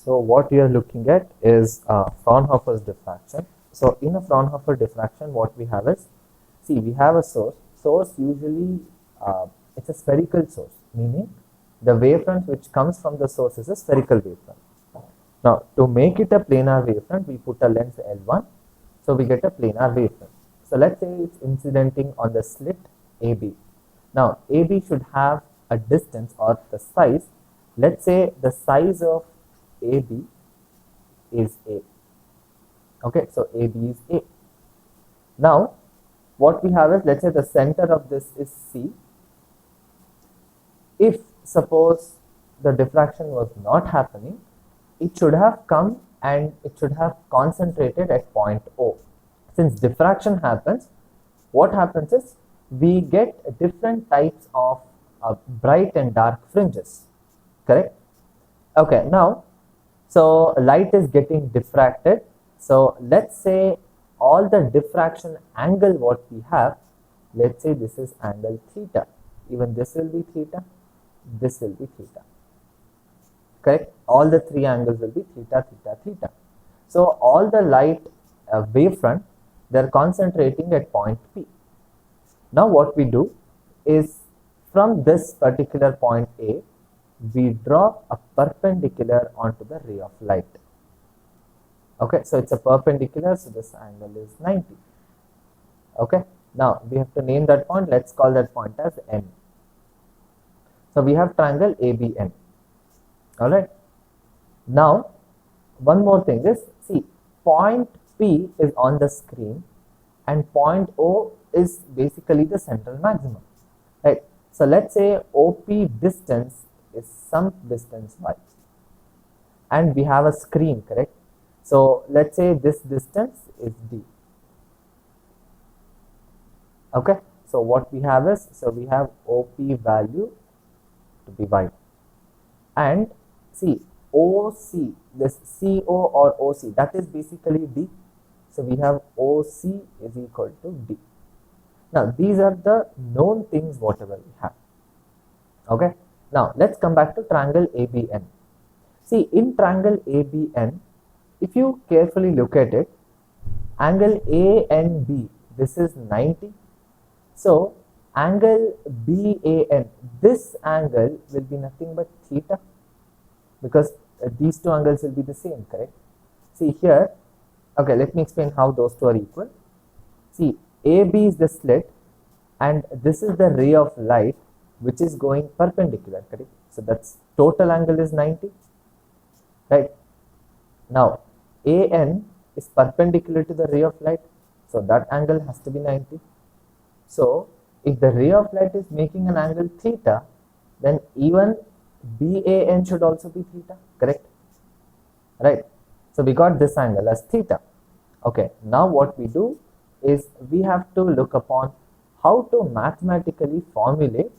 So what we are looking at is Fraunhofer's diffraction. So in a Fraunhofer diffraction, what we have is, see, we have a source. Source usually, it's a spherical source, meaning the wavefront which comes from the source is a spherical wavefront. Now, to make it a planar wavefront, we put a length L1, so we get a planar wavefront. So let's say it's incidenting on the slit AB. Now, AB should have a distance or the size. Let's say the size of AB is A. Okay, so AB is A. Now, what we have is, let's say the center of this is C. If suppose the diffraction was not happening, it should have come and it should have concentrated at point O. Since diffraction happens, what happens is we get different types of bright and dark fringes, correct? Okay, now, so light is getting diffracted. So let's say all the diffraction angle what we have, let's say this is angle theta. Even this will be theta, this will be theta. Correct? All the three angles will be theta, theta, theta. So all the light wavefront, they are concentrating at point P. Now what we do is, from this particular point A, we draw a perpendicular onto the ray of light. Okay, so it's a perpendicular, so this angle is 90. Okay, now we have to name that point. Let's call that point as N. So we have triangle ABN. All right. Now, one more thing is, see, point P is on the screen and point O is basically the central maximum. Right. So let's say OP distance is some distance y, and we have a screen, correct? So let's say this distance is D. Okay, so what we have is, so we have OP value to be y, and see OC, this CO or OC, that is basically D. So we have OC is equal to D. Now these are the known things whatever we have. Okay, now let's come back to triangle ABN. See, in triangle ABN, if you carefully look at it, angle A and B, this is 90. So angle BAN, this angle will be nothing but theta, because these two angles will be the same, correct? See here, okay, let me explain how those two are equal. See, AB is the slit and this is the ray of light which is going perpendicular, correct? So that's total angle is 90, right? Now AN is perpendicular to the ray of light, so that angle has to be 90. So if the ray of light is making an angle theta, then even BAN should also be theta, correct? Right? So we got this angle as theta. Okay, now what we do is we have to look upon how to mathematically formulate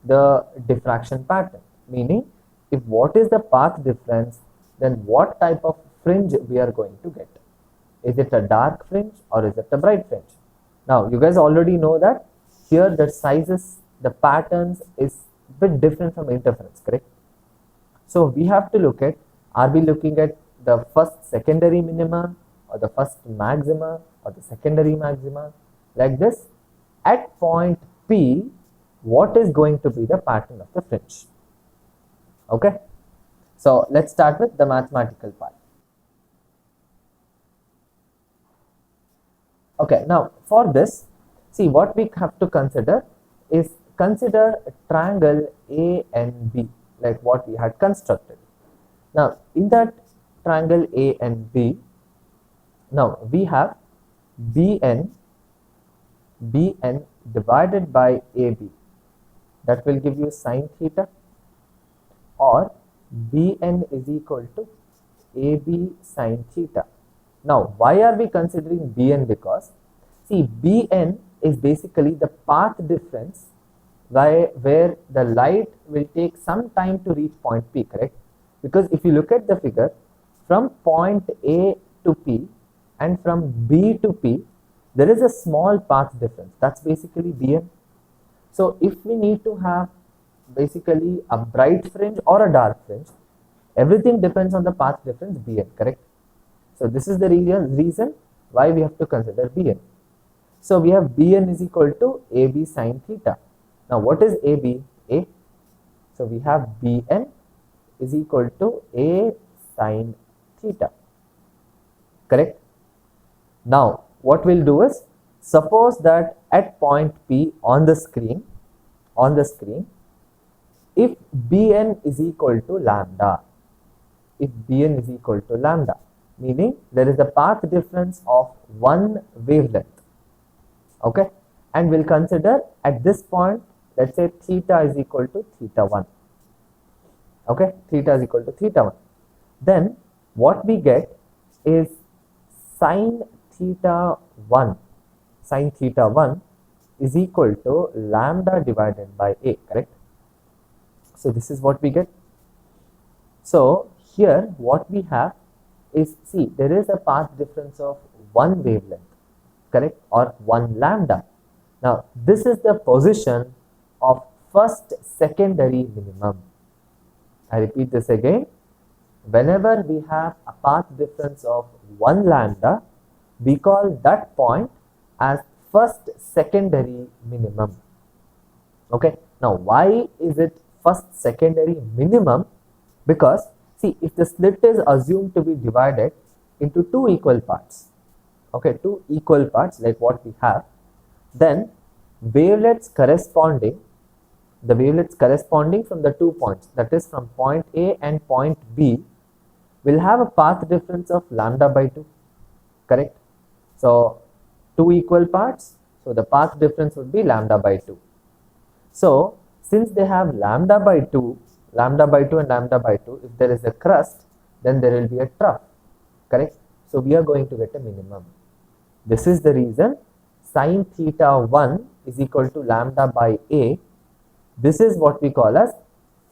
the diffraction pattern, meaning if what is the path difference, then what type of fringe we are going to get. Is it a dark fringe or is it a bright fringe? Now you guys already know that here the sizes, the patterns is bit different from interference, correct? So we have to look at, are we looking at the first secondary minima or the first maxima or the secondary maxima, like this? At point P, what is going to be the pattern of the fringe? Okay, so let's start with the mathematical part. Okay, now for this, see, what we have to consider is, consider triangle A and B, like what we had constructed. Now in that triangle A and B, now we have BN divided by AB, that will give you sine theta, or BN is equal to AB sine theta. Now why are we considering BN? Because see, BN is basically the path difference where the light will take some time to reach point P, correct? Because if you look at the figure, from point A to P and from B to P, there is a small path difference. That's basically BN. So if we need to have basically a bright fringe or a dark fringe, everything depends on the path difference Bn, correct? So this is the reason why we have to consider Bn. So we have Bn is equal to AB sine theta. Now what is AB? A. So we have Bn is equal to A sine theta, correct? Now what we'll do is, suppose that at point P on the screen, if Bn is equal to lambda, meaning there is a path difference of one wavelength, okay, and we'll consider at this point, let's say theta is equal to theta 1, okay, theta is equal to theta 1, then what we get is sine theta 1 is equal to lambda divided by A, correct? So this is what we get. So here what we have is, see, there is a path difference of one wavelength, correct, or one lambda. Now this is the position of first secondary minimum. I repeat this again. Whenever we have a path difference of one lambda, we call that point as first secondary minimum. Okay, now why is it first secondary minimum? Because see, if the slit is assumed to be divided into two equal parts, okay, two equal parts like what we have, then wavelets corresponding from the 2 points, that is from point A and point B, will have a path difference of lambda by 2, correct? So two equal parts, so the path difference would be lambda by 2. So since they have lambda by 2 and lambda by 2, if there is a crust, then there will be a trough, correct? So we are going to get a minimum. This is the reason sine theta 1 is equal to lambda by A. This is what we call as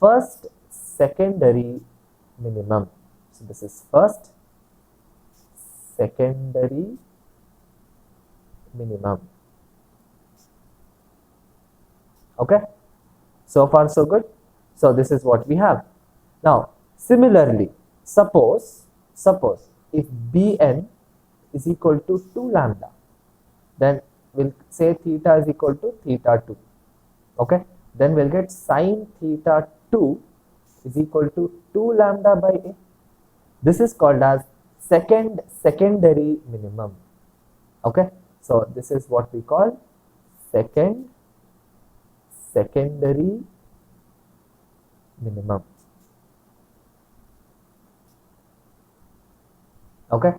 first secondary minimum. So this is first secondary minimum. Okay, so far so good. So this is what we have. Now similarly, suppose if Bn is equal to 2 lambda, then we'll say theta is equal to theta 2, okay, then we'll get sine theta 2 is equal to 2 lambda by A. This is called as secondary minimum, okay. So this is what we call secondary minimum, okay.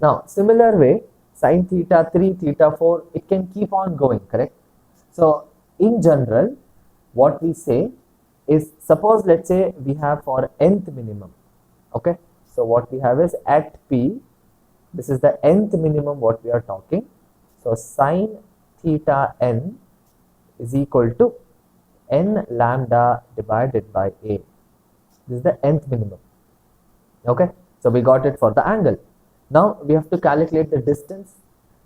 Now similar way, sine theta 3, theta 4, it can keep on going, correct? So in general, what we say is, suppose let's say we have for nth minimum, okay. So what we have is at P, this is the nth minimum what we are talking. So sine theta n is equal to n lambda divided by A. This is the nth minimum, okay. So we got it for the angle. Now we have to calculate the distance.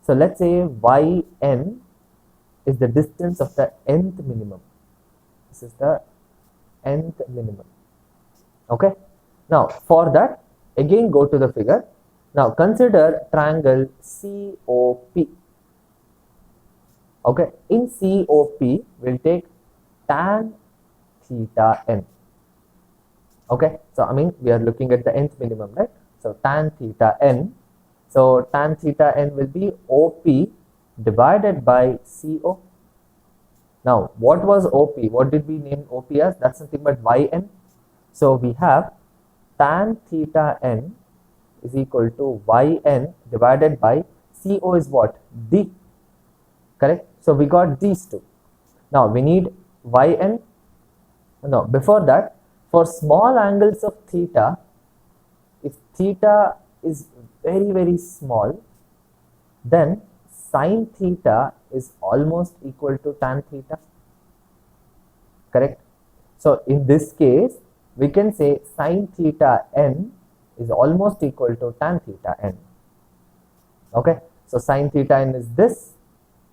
So let's say yn is the distance of the nth minimum. This is the nth minimum, okay. Now for that, again go to the figure. Now consider triangle COP, okay. In COP we'll take tan theta n, okay. So I mean we are looking at the nth minimum, right? So tan theta n, so tan theta n will be OP divided by CO. Now what was OP? What did we name OP as? That's nothing but yn. So we have tan theta n is equal to yn divided by CO is what? D, correct? So we got these two. Now we need yn. No, before that, for small angles of theta, if theta is very small, then sine theta is almost equal to tan theta, correct? So in this case we can say sine theta n is almost equal to tan theta n, okay. So sine theta n is this,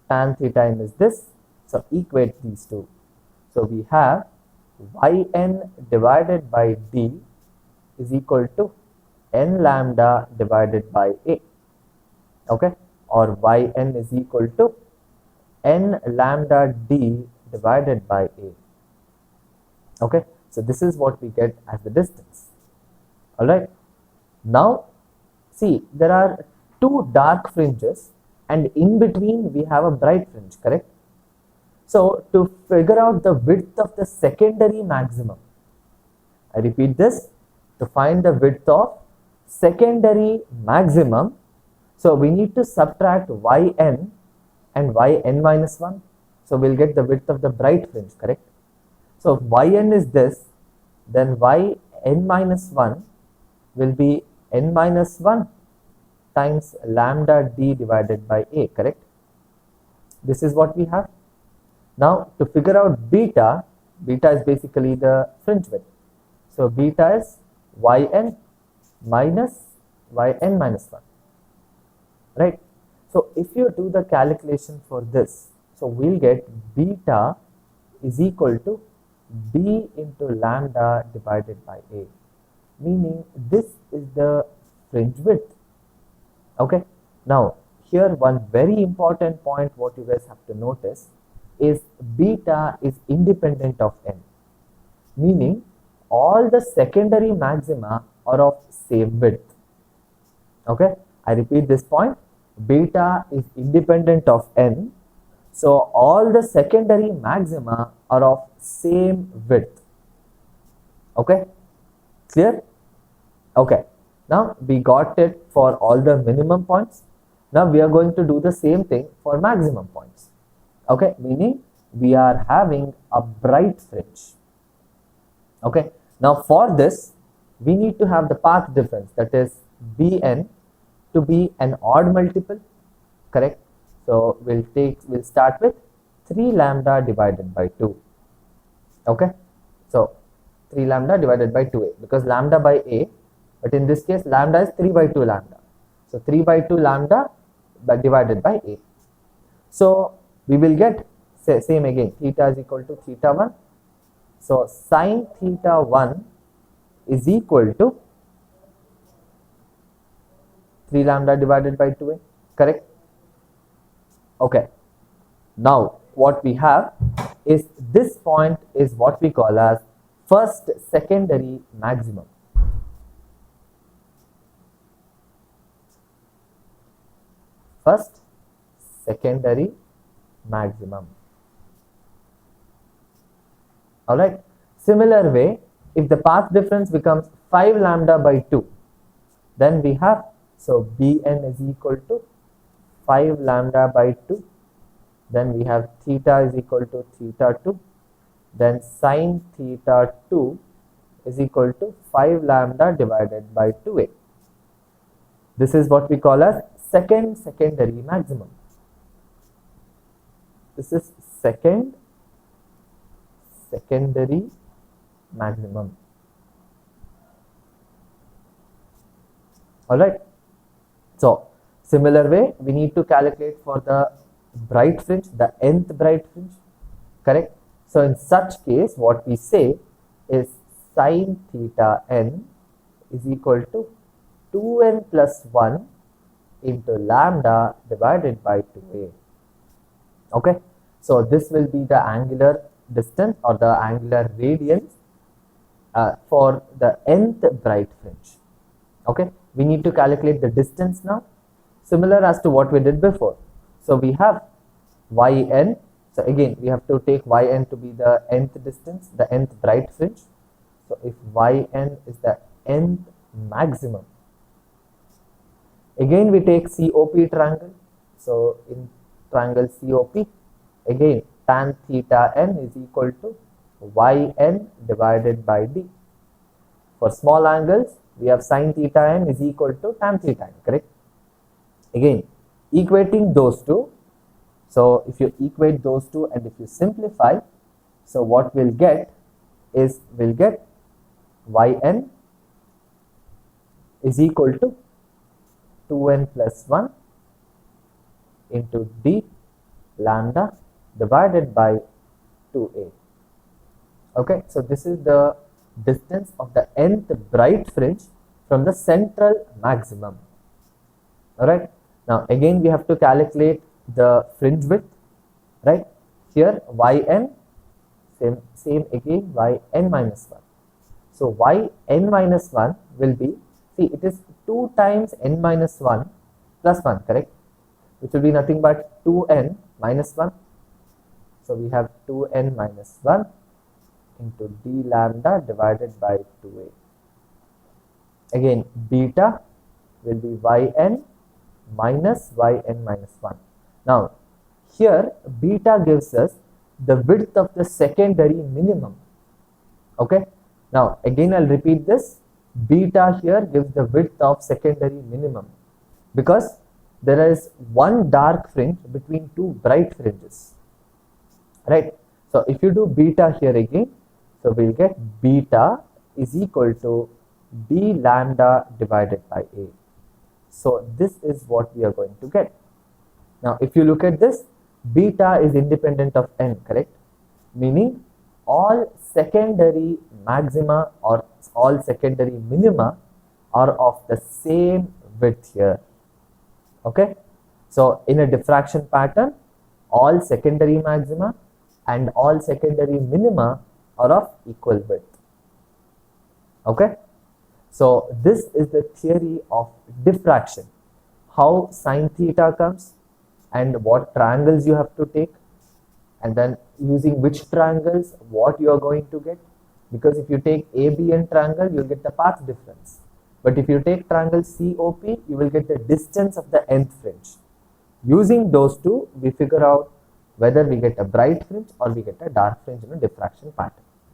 tan theta n is this, so equate these two. So we have yn divided by d is equal to n lambda divided by a, okay, or yn is equal to n lambda d divided by a, okay. So this is what we get as the distance. All right. Now see, there are two dark fringes and in between we have a bright fringe, correct? So to figure out the width of the secondary maximum, I repeat this, to find the width of secondary maximum, so we need to subtract yn and yn minus 1. So we'll get the width of the bright fringe, correct? So if yn is this, then yn minus 1 will be n minus 1 times lambda d divided by a, correct? This is what we have. Now to figure out beta, beta is basically the fringe width. So beta is yn minus 1, right? So if you do the calculation for this, so we'll get beta is equal to b into lambda divided by a, meaning this is the fringe width, okay. Now here one very important point what you guys have to notice is beta is independent of n, meaning all the secondary maxima are of same width, okay. I repeat this point, beta is independent of n, so all the secondary maxima are of same width, okay, clear? Okay, now we got it for all the minimum points. Now we are going to do the same thing for maximum points, okay, meaning we are having a bright fringe, okay. Now for this we need to have the path difference, that is bn, to be an odd multiple, correct? So we'll start with 3 lambda divided by 2, okay. So 3 lambda divided by 2a, because lambda by a, but in this case lambda is 3 by 2 lambda, so 3 by 2 lambda divided by a. So we will get same again, theta is equal to theta 1, so sine theta 1 is equal to 3 lambda divided by 2a, correct? Okay, now what we have is this point is what we call as first secondary maximum. First secondary maximum. Alright, similar way, if the path difference becomes 5 lambda by 2, then we have, so bn is equal to 5 lambda by 2, then we have theta is equal to theta 2, then sine theta 2 is equal to 5 lambda divided by 2a. This is what we call as secondary maximum. This is secondary maximum. Alright. So similar way we need to calculate for the bright fringe, the nth bright fringe, correct? So in such case what we say is sine theta n is equal to 2n plus 1 into lambda divided by 2a, okay. So this will be the angular distance or the angular radiance for the nth bright fringe, okay. We need to calculate the distance now, similar as to what we did before. So we have yn, so again we have to take yn to be the nth distance, the nth bright fringe. So if yn is the nth maximum, again we take COP triangle. So in triangle COP, again tan theta n is equal to yn divided by d. For small angles we have sin theta n is equal to tan theta n, correct? Again equating those two, so if you equate those two and if you simplify, so what we'll get is we'll get yn is equal to 2n plus 1 into d lambda divided by 2a, okay. So this is the distance of the nth bright fringe from the central maximum. Alright, now again we have to calculate the fringe width, right? Here yn, same again, yn minus 1. So yn minus 1 will be, see, it is 2 times n minus 1 plus 1, correct? Which will be nothing but 2n minus 1. So we have 2n minus 1 into d lambda divided by 2a. Again, beta will be yn minus yn minus 1. Now, here beta gives us the width of the secondary minimum. Okay. Now, again I'll repeat this. Beta here gives the width of secondary minimum because there is one dark fringe between two bright fringes. Right. So, if you do beta here again, so we'll get beta is equal to d lambda divided by a. So, this is what we are going to get. Now, if you look at this, beta is independent of n, correct? Meaning all secondary maxima or all secondary minima are of the same width here. Okay? So, in a diffraction pattern, all secondary maxima and all secondary minima are of equal width. Okay? So, this is the theory of diffraction. How sine theta comes and what triangles you have to take, and then using which triangles what you are going to get, because if you take ABN triangle you will get the path difference, but if you take triangle COP you will get the distance of the nth fringe. Using those two we figure out whether we get a bright fringe or we get a dark fringe in a diffraction pattern.